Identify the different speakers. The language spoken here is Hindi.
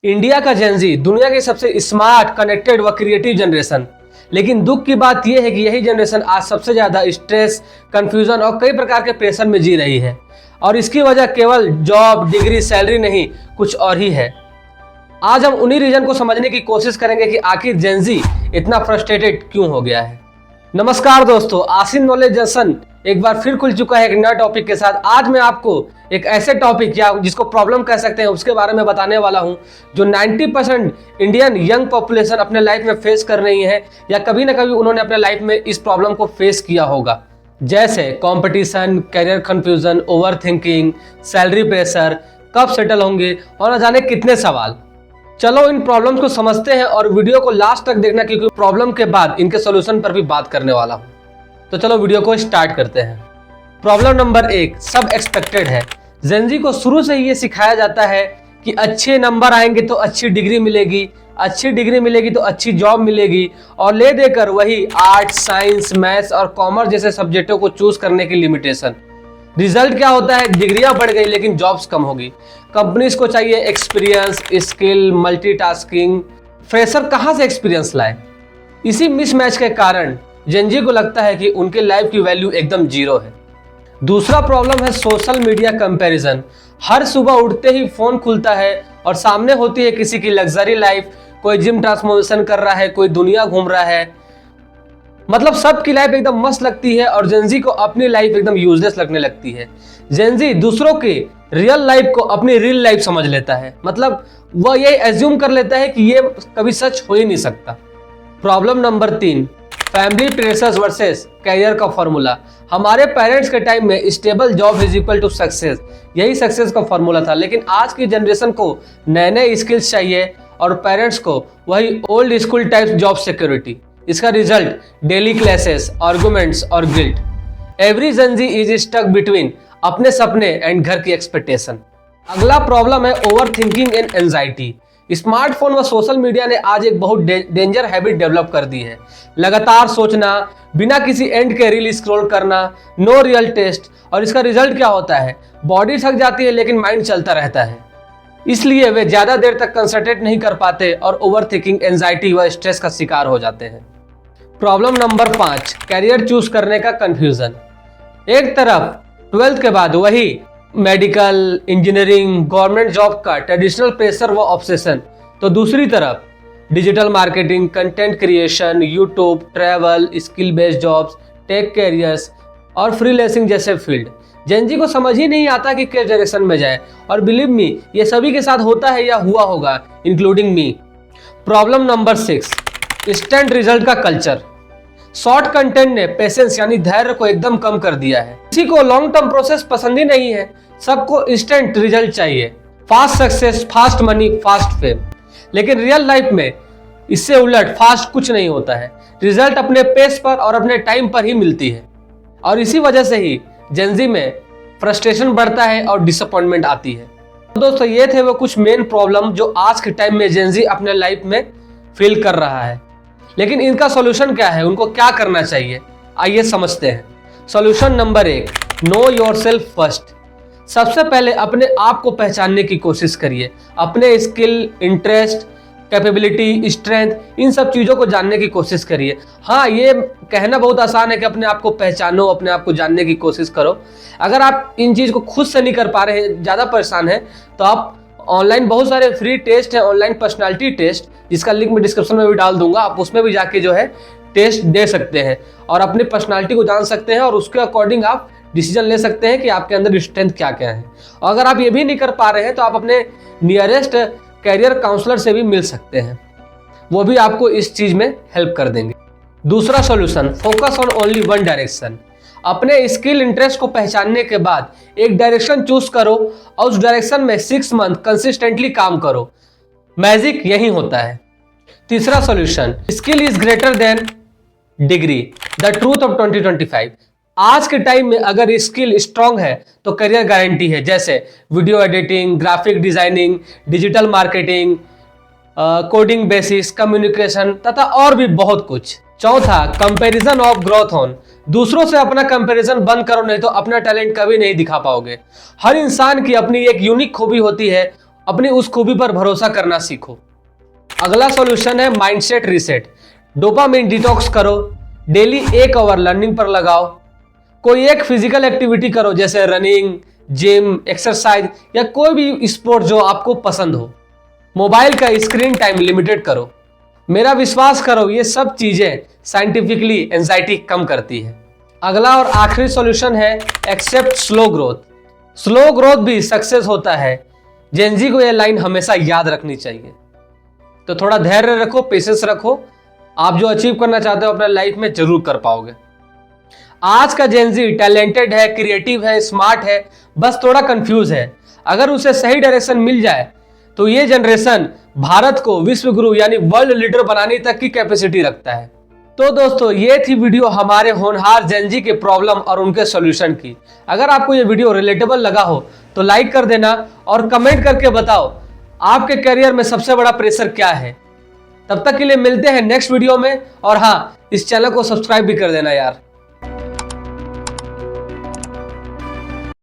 Speaker 1: इंडिया का जेनजी दुनिया की सबसे स्मार्ट, कनेक्टेड व क्रिएटिव जनरेशन। लेकिन दुख की बात यह है कि यही जनरेशन आज सबसे ज्यादा स्ट्रेस, कंफ्यूजन और कई प्रकार के प्रेशर में जी रही है। और इसकी वजह केवल जॉब, डिग्री, सैलरी नहीं, कुछ और ही है। आज हम उन्हीं रीजन को समझने की कोशिश करेंगे कि आखिर जेनजी इतना फ्रस्ट्रेटेड क्यों हो गया है। नमस्कार दोस्तों, आसिम नॉलेज जंक्शन एक बार फिर खुल चुका है एक नया टॉपिक के साथ। आज मैं आपको एक ऐसे टॉपिक या जिसको प्रॉब्लम कह सकते हैं उसके बारे में बताने वाला हूं जो 90% इंडियन यंग पॉपुलेशन अपने लाइफ में फेस कर रही है या कभी ना कभी उन्होंने अपने लाइफ में इस प्रॉब्लम को फेस किया होगा। जैसे competition, career confusion, over thinking, salary pressure, कब सेटल होंगे और न जाने कितने सवाल। चलो इन प्रॉब्लम्स को समझते हैं और वीडियो को लास्ट तक देखना क्योंकि प्रॉब्लम के बाद इनके सॉल्यूशन पर भी बात करने वाला हूं। तो चलो वीडियो को स्टार्ट करते हैं। प्रॉब्लम नंबर 1, सब एक्सपेक्टेड है। जेनजी को शुरू से ये सिखाया जाता है कि अच्छे नंबर आएंगे तो अच्छी डिग्री मिलेगी, अच्छी डिग्री मिलेगी तो अच्छी जॉब मिलेगी और ले देकर वही आर्ट्स, साइंस, मैथ्स और कॉमर्स जैसे सब्जेक्टों को चूज करने की लिमिटेशन। रिजल्ट क्या होता है? डिग्रियां बढ़ गई लेकिन जॉब्स कम होगी। कंपनीज को चाहिए एक्सपीरियंस, स्किल, मल्टीटास्किंग। फ्रेशर कहां से एक्सपीरियंस लाए? इसी मिसमैच के कारण जेनजी को लगता है कि उनके लाइफ की वैल्यू एकदम जीरो है। दूसरा प्रॉब्लम है सोशल मीडिया कंपैरिजन। हर सुबह उठते ही फोन खुलता है और सामने होती है किसी की लग्जरी लाइफ, कोई जिम ट्रांसफॉर्मेशन कर रहा है, कोई दुनिया घूम रहा है। मतलब सबकी लाइफ एकदम मस्त लगती है और जेनजी को अपनी लाइफ एकदम यूजलेस लगने लगती है। जेनजी दूसरों के रियल लाइफ को अपनी रियल लाइफ समझ लेता है। मतलब वह ये एज्यूम कर लेता है कि ये कभी सच हो ही नहीं सकता। Problem number 3, family pressures versus career का फॉर्मूला। हमारे पेरेंट्स के टाइम में stable job is equal to success, यही सक्सेस का फॉर्मूला था। लेकिन आज की जनरेशन को नए नए स्किल्स चाहिए और पेरेंट्स को वही old school type job security. इसका रिजल्ट डेली क्लैसेस, आर्गुमेंट्स और guilt. Every Gen Z is stuck between अपने सपने एंड घर की एक्सपेक्टेशन। अगला प्रॉब्लम है over thinking and anxiety. Smartphone व सोशल मीडिया ने आज एक बहुत डेंजर हैबिट डेवलप कर दी है। लगातार सोचना, बिना किसी एंड के रील स्क्रॉल करना, नो रियल टेस्ट। और इसका रिजल्ट क्या होता है? बॉडी थक जाती है लेकिन माइंड चलता रहता है। इसलिए वे ज्यादा देर तक कंसंट्रेट नहीं कर पाते और ओवर थिंकिंग, एंजाइटी व स्ट्रेस का शिकार हो जाते हैं। प्रॉब्लम नंबर 5, कैरियर चूज करने का कंफ्यूजन। एक तरफ 12th के बाद वही मेडिकल, इंजीनियरिंग, गवर्नमेंट जॉब का ट्रेडिशनल प्रेशर व ऑब्सेशन, तो दूसरी तरफ digital marketing, content creation, YouTube, travel, skill based jobs, tech careers और फ्रीलांसिंग जैसे फील्ड। जेनजी को समझ ही नहीं आता कि किस डायरेक्शन में जाए और बिलीव मी, ये सभी के साथ होता है या हुआ होगा, including me. Problem number 6, instant result का कल्चर। शॉर्ट कंटेंट ने पेशेंस यानी धैर्य को एकदम कम कर दिया है। किसी को लॉन्ग टर्म प्रोसेस पसंद ही नहीं है, सबको इंस्टेंट रिजल्ट चाहिए। Fast success, fast money, fast fame. लेकिन रियल लाइफ में इससे उलट फास्ट कुछ नहीं होता है। रिजल्ट अपने पेस पर और अपने टाइम पर ही मिलती है। और इसी वजह से ही जेनजी में फ्रस्ट्रेशन बढ़ता है और डिसअपॉइंटमेंट आती है। तो दोस्तों, ये थे वो कुछ मेन प्रॉब्लम जो आज के टाइम में जेनजी अपने लाइफ में फील कर रहा है। लेकिन इनका सॉल्यूशन क्या है? उनको क्या करना चाहिए? आइए समझते हैं। Solution number 1, no yourself first. सबसे पहले अपने आप को पहचानने की कोशिश करिए। अपने स्किल, इंटरेस्ट, कैपेबिलिटी, स्ट्रेंथ, इन सब चीज़ों को जानने की कोशिश करिए। हाँ, ये कहना बहुत आसान है कि अपने आप को पहचानो, अपने आप को जानने की कोशिश करो। अगर आप इन चीज़ को खुद से नहीं कर पा रहे हैं, ज़्यादा परेशान हैं, तो आप ऑनलाइन बहुत सारे फ्री टेस्ट हैं, ऑनलाइन पर्सनालिटी टेस्ट, जिसका लिंक मैं डिस्क्रिप्शन में भी डाल दूंगा। आप उसमें भी जाके जो है टेस्ट दे सकते हैं और अपनी पर्सनालिटी को जान सकते हैं और उसके अकॉर्डिंग आप डिसीजन ले सकते हैं कि आपके अंदर स्ट्रेंथ क्या क्या है। और अगर आप ये भी नहीं कर पा रहे हैं तो आप अपने नियरेस्ट कैरियर काउंसलर से भी मिल सकते हैं, वो भी आपको इस चीज में हेल्प कर देंगे। दूसरा solution, focus on only one direction. अपने स्किल, इंटरेस्ट को पहचानने के बाद एक डायरेक्शन चूज करो और उस डायरेक्शन में 6 मंथ कंसिस्टेंटली काम करो। मैजिक यही होता है। तीसरा solution, skill is greater than degree, the truth of 2025। आज के टाइम में अगर स्किल स्ट्रांग है तो करियर गारंटी है। जैसे video editing, graphic designing, digital marketing, coding basis, communication तथा और भी बहुत कुछ। चौथा, कंपैरिजन ऑफ ग्रोथ ऑन। दूसरों से अपना कंपैरिजन बंद करो, नहीं तो अपना टैलेंट कभी नहीं दिखा पाओगे। हर इंसान की अपनी एक यूनिक खूबी होती है अपनी उस खूबी पर भरोसा करना सीखो। अगला सॉल्यूशन है माइंडसेट रीसेट। डोपामिन डिटॉक्स करो, डेली 1 आवर लर्निंग पर लगाओ। कोई एक फिजिकल एक्टिविटी करो जैसे रनिंग, जिम, एक्सरसाइज या कोई भी स्पोर्ट जो आपको पसंद हो। मोबाइल का स्क्रीन टाइम लिमिटेड करो। मेरा विश्वास करो, ये सब चीजें साइंटिफिकली एंजाइटी कम करती है। अगला और आखिरी सॉल्यूशन है accept slow growth. Slow growth भी सक्सेस होता है। जेनजी को यह लाइन हमेशा याद रखनी चाहिए। तो थोड़ा धैर्य रखो, पेशेंस रखो, आप जो अचीव करना चाहते हो अपने लाइफ में जरूर कर पाओगे। आज का जेनजी टैलेंटेड है, क्रिएटिव है, स्मार्ट है, बस थोड़ा कंफ्यूज है। अगर उसे सही डायरेक्शन मिल जाए तो ये जनरेशन भारत को विश्व गुरु यानी वर्ल्ड लीडर बनाने तक की कैपेसिटी रखता है। तो दोस्तों, ये थी वीडियो हमारे होनहार जेनजी के प्रॉब्लम और उनके सॉल्यूशन की। अगर आपको ये वीडियो रिलेटेबल लगा हो तो लाइक कर देना और कमेंट करके बताओ आपके करियर में सबसे बड़ा प्रेशर क्या है। तब तक के लिए मिलते हैं नेक्स्ट वीडियो में, और हाँ, इस चैनल को सब्सक्राइब भी कर देना यार।